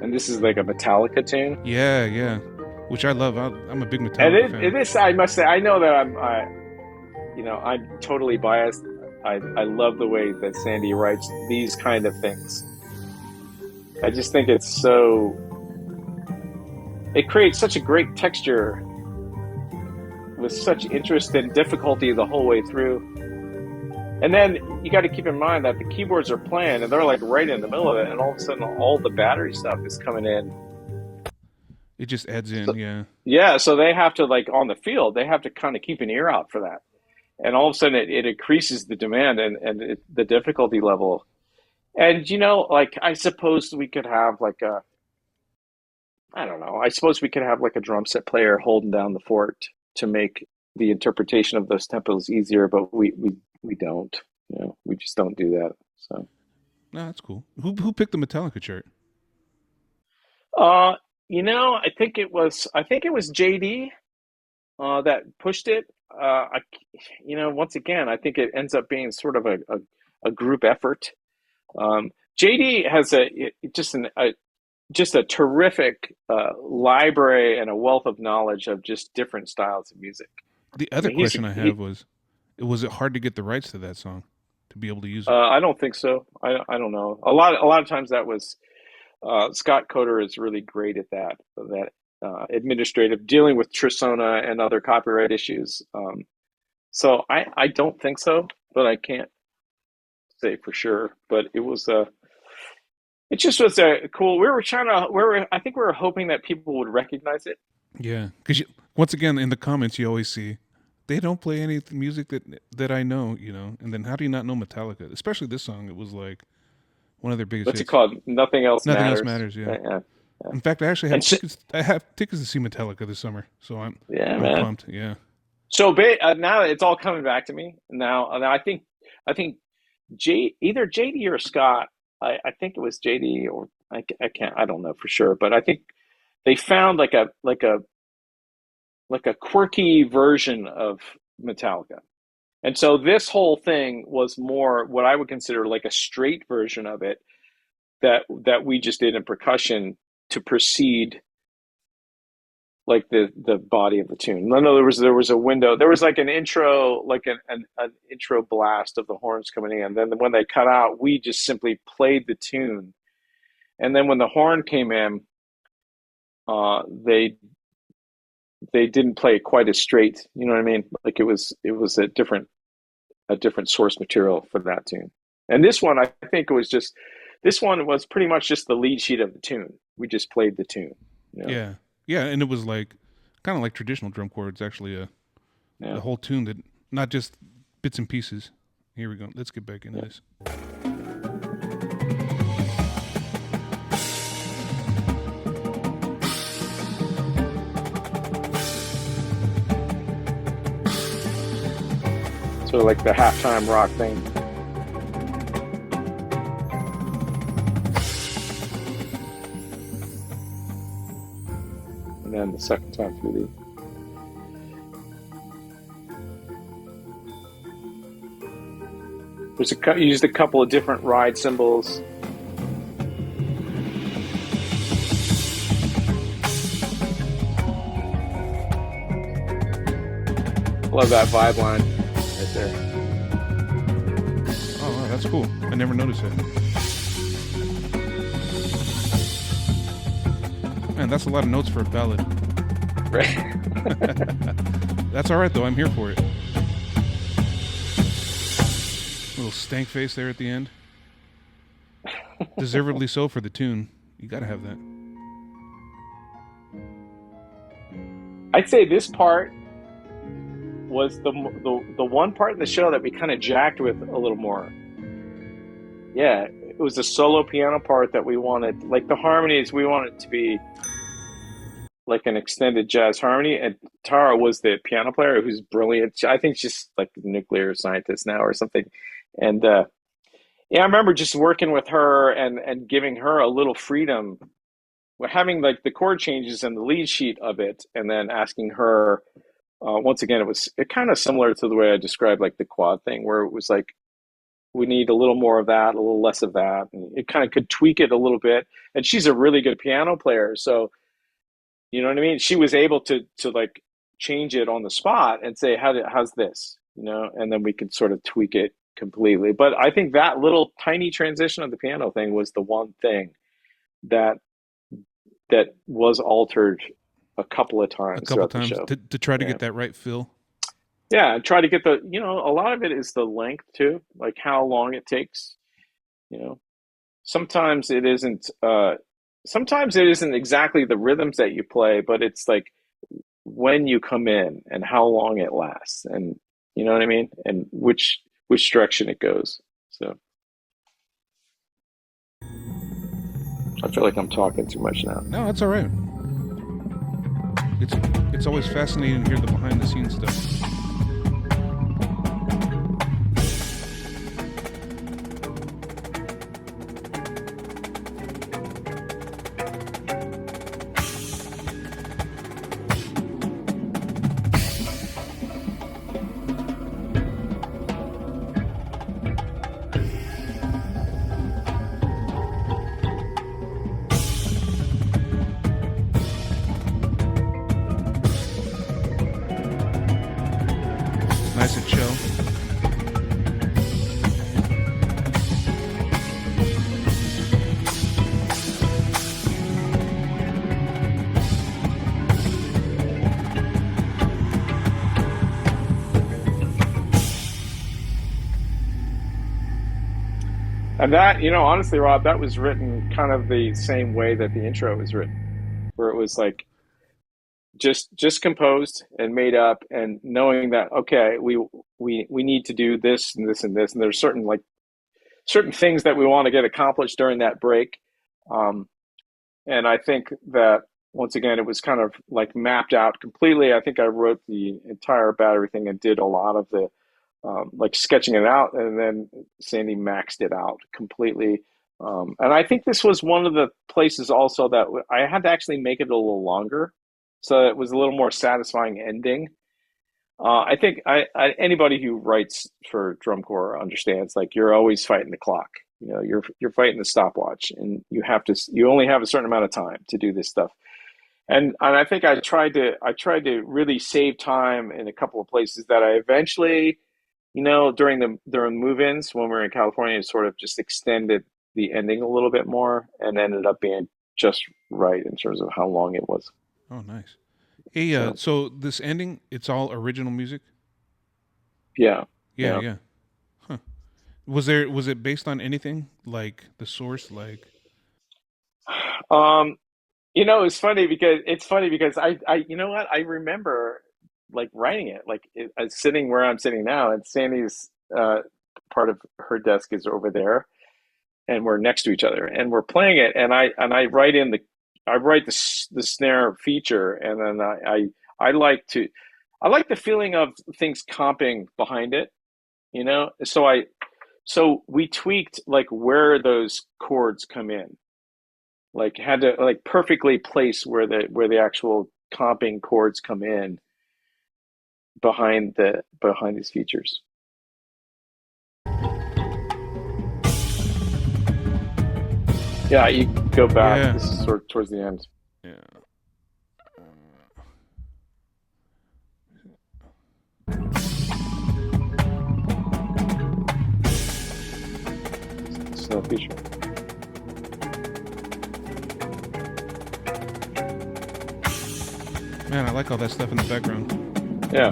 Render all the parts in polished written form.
and this is like a Metallica tune. Yeah, yeah. Which I love. I'm a big And Metallica fan. I must say, I know that I'm totally biased. I love the way that Sandy writes these kind of things. I just think it creates such a great texture with such interest and difficulty the whole way through. And then you got to keep in mind that the keyboards are playing and they're like right in the middle of it, and all of a sudden all the battery stuff is coming in. It just adds in, So, yeah. yeah, so they have to like on the field, they have to kind of keep an ear out for that. And all of a sudden it increases the demand and the difficulty level. And like I suppose we could have like a I don't know. I suppose we could have like a drum set player holding down the fort to make the interpretation of those tempos easier, but we don't. We just don't do that. So, No, that's cool. Who picked the Metallica chart? uh, I think it was JD that pushed it. Once again, I think it ends up being sort of a group effort. JD has just a terrific library and a wealth of knowledge of just different styles of music. The I other mean, question I have was it hard to get the rights to that song to be able to use it? I don't think so. I don't know. A lot of times that was Scott Coder is really great at that administrative dealing with Trisona and other copyright issues. So I don't think so, but I can't say for sure. But it just was a cool. I think we were hoping that people would recognize it. Yeah, because once again in the comments you always see they don't play any music that I know, And then how do you not know Metallica? Especially this song. It was like one of their biggest What's it hits. called? Nothing else Nothing else matters. matters. Yeah. Yeah, yeah. In fact, I actually have And tickets. I have tickets to see Metallica this summer, so yeah, I'm man. pumped. Yeah. So now it's all coming back to me. Now I think either JD or Scott. I think it was JD or I can't. I don't know for sure, but I think they found like a quirky version of Metallica. And so this whole thing was more what I would consider like a straight version of it that we just did in percussion to precede like the body of the tune. No, there was a window. There was like an intro, like an intro blast of the horns coming in. Then when they cut out, we just simply played the tune. And then when the horn came in, they didn't play it quite as straight. You know what I mean? Like it was a different source material for that tune. And this one, I think it was just this one was pretty much just the lead sheet of the tune. We just played the tune. You know? Yeah. Yeah, and it was like kind of like traditional drum corps. It's actually Yeah. a whole tune that not just bits and pieces. Here we go. Let's get back into Yeah. this. So like the halftime rock thing. And then the second time through used a couple of different ride cymbals. Love that vibe line right there. Oh, wow, that's cool. I never noticed that. Man, that's a lot of notes for a ballad. Right. That's all right though. I'm here for it. Little stank face there at the end. Deservedly so for the tune. You gotta have that. I'd say this part was the one part in the show that we kind of jacked with a little more. Yeah, it was the solo piano part that we wanted, like the harmonies, we wanted to be like an extended jazz harmony. And Tara was the piano player who's brilliant. I think she's like a nuclear scientist now or something. And yeah, I remember just working with her and giving her a little freedom, having like the chord changes and the lead sheet of it, and then asking her. Once again, it kind of similar to the way I described like the quad thing, where it was like we need a little more of that, a little less of that. And it kind of could tweak it a little bit. And she's a really good piano player, so you know what I mean? She was able to like change it on the spot and say, how's this? You know, and then we could sort of tweak it completely. But I think that little tiny transition of the piano thing was the one thing that that was altered a couple of A times couple throughout the times show. to try to Yeah. get that right feel. Yeah, and try to get the, you know, a lot of it is the length too, like how long it takes, you know. Sometimes it isn't sometimes it isn't exactly the rhythms that you play, but it's like when you come in and how long it lasts, and you know what I mean, and which direction it goes. So I feel like I'm talking too much now. No, that's all right. It's it's always fascinating to hear the behind the scenes stuff. Nice and chill. And that, you know, honestly, Rob, that was written kind of the same way that the intro was written, where it was like just composed and made up, and knowing that okay, we need to do this and this and this, and there's certain like certain things that we want to get accomplished during that break. Um, and I think that once again, it was kind of like mapped out completely. I think I wrote the entire battery thing and did a lot of the like sketching it out, and then Sandy maxed it out completely. And I think this was one of the places also that I had to actually make it a little longer, so it was a little more satisfying ending. I think anybody who writes for drum corps understands like you're always fighting the clock. You know, you're fighting the stopwatch, and you only have a certain amount of time to do this stuff. And I think I tried to really save time in a couple of places that I eventually, you know, during move-ins when we were in California, sort of just extended the ending a little bit more and ended up being just right in terms of how long it was. Oh, nice. Hey, So so this ending, it's all original music. yeah, Yeah, yeah. yeah. Huh. Was it based on anything like the source? Like, Um, you know, it's funny because I you know what, I remember like writing it like sitting where I'm sitting now, and Sandy's part of her desk is over there, and we're next to each other and we're playing it, and I write the snare feature, and then I like to I like the feeling of things comping behind it, you know. So we tweaked like where those chords come in, like had to like perfectly place where the actual comping chords come in behind these features. Yeah, you go back. yeah, This is sort of towards the end. yeah. It's no feature. Man, I like all that stuff in the background. Yeah,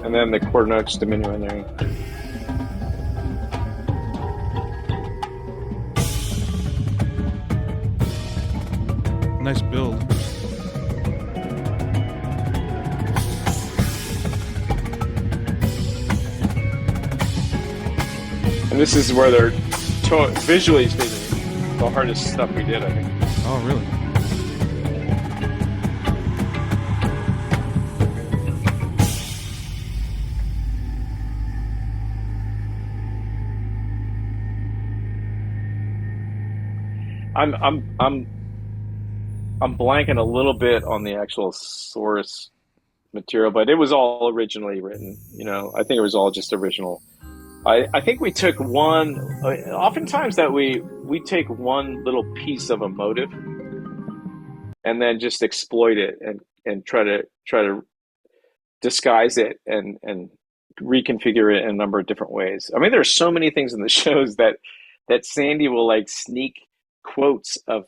and then the quarter notes diminuendo in there. Nice build. And this is where they're visually speaking the hardest stuff we did, I think. Oh, really? I'm I'm I'm I'm blanking a little bit on the actual source material, but it was all originally written. I think it was all just original. I think we took one. Oftentimes that we take one little piece of a motive and then just exploit it and try to disguise it and reconfigure it in a number of different ways. I mean, there's so many things in the shows that Sandy will like sneak quotes of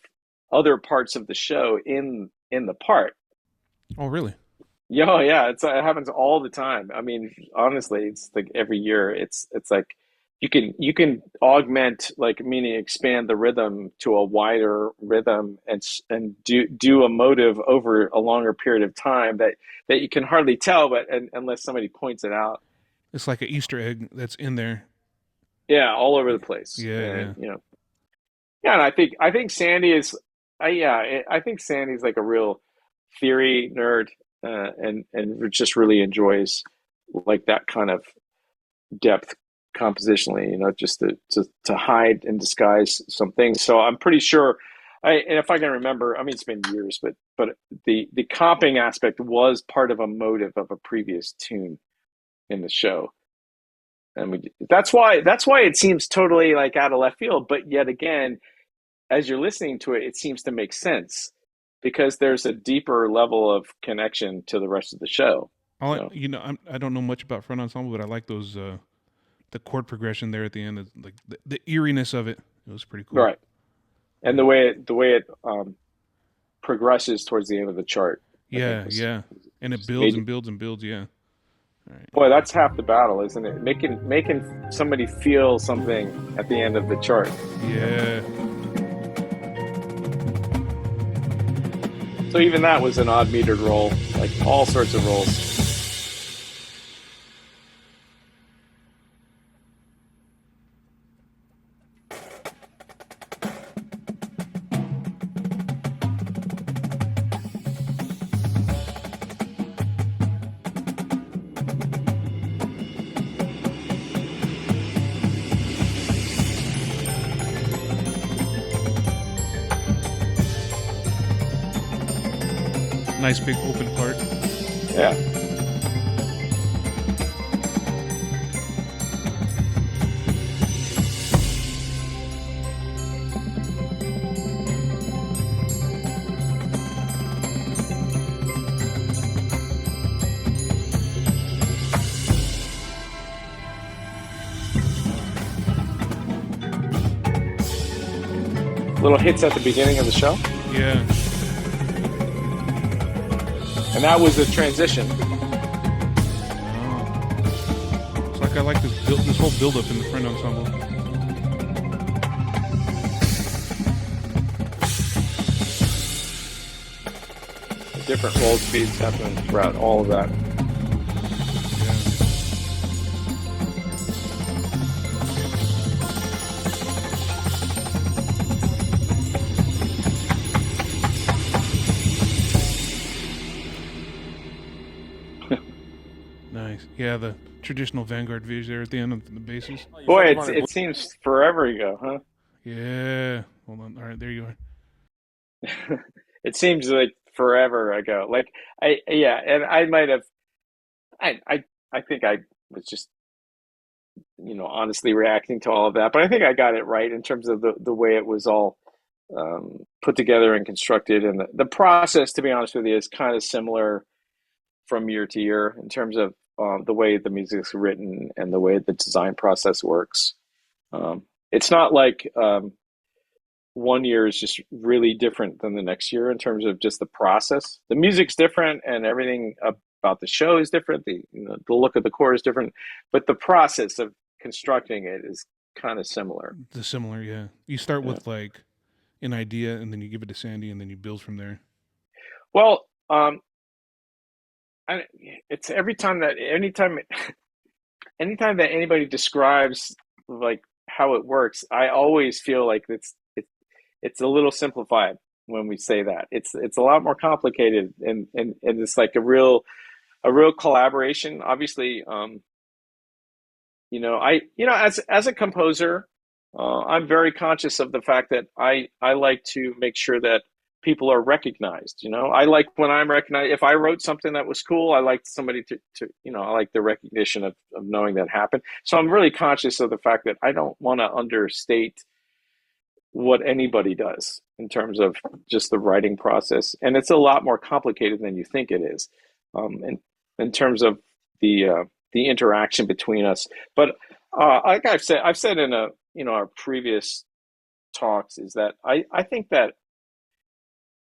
other parts of the show in the part. Oh, really? Yeah, oh, yeah, it happens all the time. I mean, honestly, it's like every year. It's like you can augment, like, meaning expand the rhythm to a wider rhythm and do a motive over a longer period of time that you can hardly tell, but unless somebody points it out. It's like an Easter egg that's in there. Yeah, all over the place, Yeah, and yeah. yeah, and I think Sandy is, I think Sandy's like a real theory nerd, and just really enjoys like that kind of depth compositionally, just to hide and disguise some things. So I'm pretty sure, and if I can remember, I mean, it's been years, but the comping aspect was part of a motive of a previous tune in the show, and that's why it seems totally like out of left field. But yet again, as you're listening to it, it seems to make sense because there's a deeper level of connection to the rest of the show. You know, I don't know much about front ensemble, but I like those the chord progression there at the end, like the eeriness of it. It was pretty cool. right? And the way it progresses towards the end of the chart, I think Yeah, yeah, and it just builds made. and builds and builds. Yeah. All right. Boy, that's half the battle, isn't it? Making somebody feel something at the end of the chart. Yeah. So even that was an odd metered roll, like all sorts of rolls. Nice big open part. Yeah. Little hits at the beginning of the show, Yeah. and that was a transition. Oh. It's like I like this whole build up in the front ensemble. Different roll speeds happening throughout all of that. Yeah. Nice. Yeah, the traditional Vanguard views there at the end of the bases. Boy, it seems forever ago, huh? Yeah. Hold on. All right, there you are. It seems like forever ago. Like, yeah, and I might have, I think I was just, honestly reacting to all of that, but I think I got it right in terms of the way it was all put together and constructed, and the process, to be honest with you, is kind of similar from year to year in terms of the way the music's written and the way the design process works. It's not like one year is just really different than the next year in terms of just the process. The music's different and everything about the show is different. The look of the core is different, but the process of constructing it is kind of similar. The similar, yeah. You start Yeah. with like an idea, and then you give it to Sandy, and then you build from there. Well, it's every time that anytime that anybody describes like how it works, I always feel like it's a little simplified when we say that. It's a lot more complicated, and it's like a real collaboration. Obviously, as a composer, I'm very conscious of the fact that I like to make sure that people are recognized. I like when I'm recognized. If I wrote something that was cool, I like somebody to I like the recognition of knowing that happened. So I'm really conscious of the fact that I don't want to understate what anybody does in terms of just the writing process. And it's a lot more complicated than you think it is, in terms of the interaction between us. But like I've said in our previous talks, is that I think that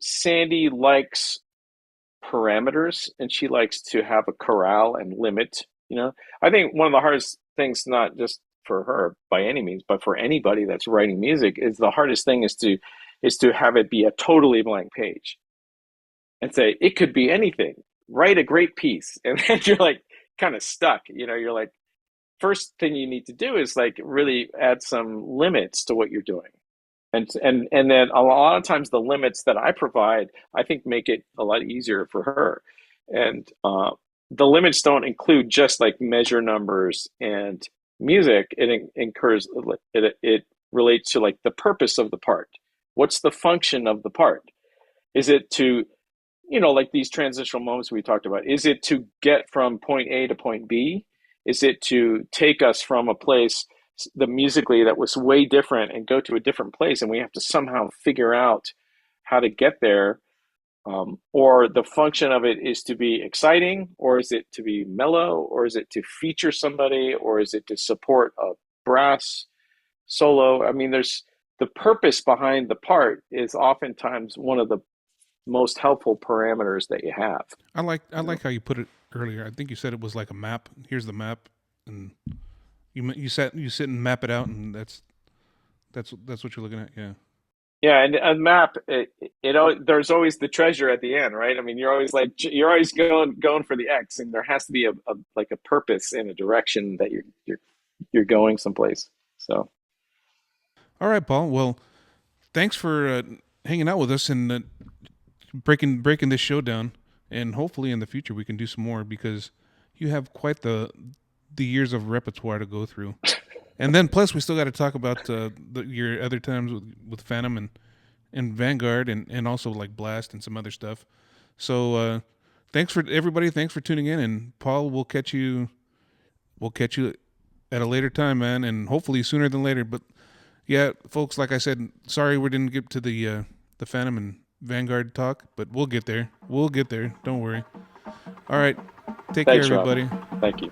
Sandy likes parameters and she likes to have a corral and limit. I think one of the hardest things, not just for her by any means, but for anybody that's writing music, is the hardest thing is to have it be a totally blank page and say it could be anything. Write a great piece, and then you're like kind of stuck. You're like, first thing you need to do is like really add some limits to what you're doing. And then a lot of times the limits that I provide, I think, make it a lot easier for her. And the limits don't include just like measure numbers and music. It relates to like the purpose of the part. What's the function of the part? Is it to, like these transitional moments we talked about, is it to get from point A to point B? Is it to take us from a place the musically that was way different and go to a different place, and we have to somehow figure out how to get there? Or the function of it is to be exciting, or is it to be mellow, or is it to feature somebody, or is it to support a brass solo? I mean, there's the purpose behind the part is oftentimes one of the most helpful parameters that you have. I like how you put it earlier. I think you said it was like a map. Here's the map, and you sit and map it out, and that's what you're looking at. Yeah. Yeah, and a map, there's always the treasure at the end, right? I mean, you're always going for the X, and there has to be a like a purpose and a direction that you're going someplace. So, all right, Paul. Well, thanks for hanging out with us and breaking this show down. And hopefully in the future we can do some more, because you have quite the years of repertoire to go through. And then plus we still got to talk about your other times with Phantom and Vanguard and also like Blast and some other stuff. So thanks for everybody. Thanks for tuning in. And Paul, we'll catch you at a later time, man, and hopefully sooner than later. But yeah, folks, like I said, sorry we didn't get to the Phantom and Vanguard talk, but we'll get there. Don't worry. All right. Take care, everybody. Rob. Thank you.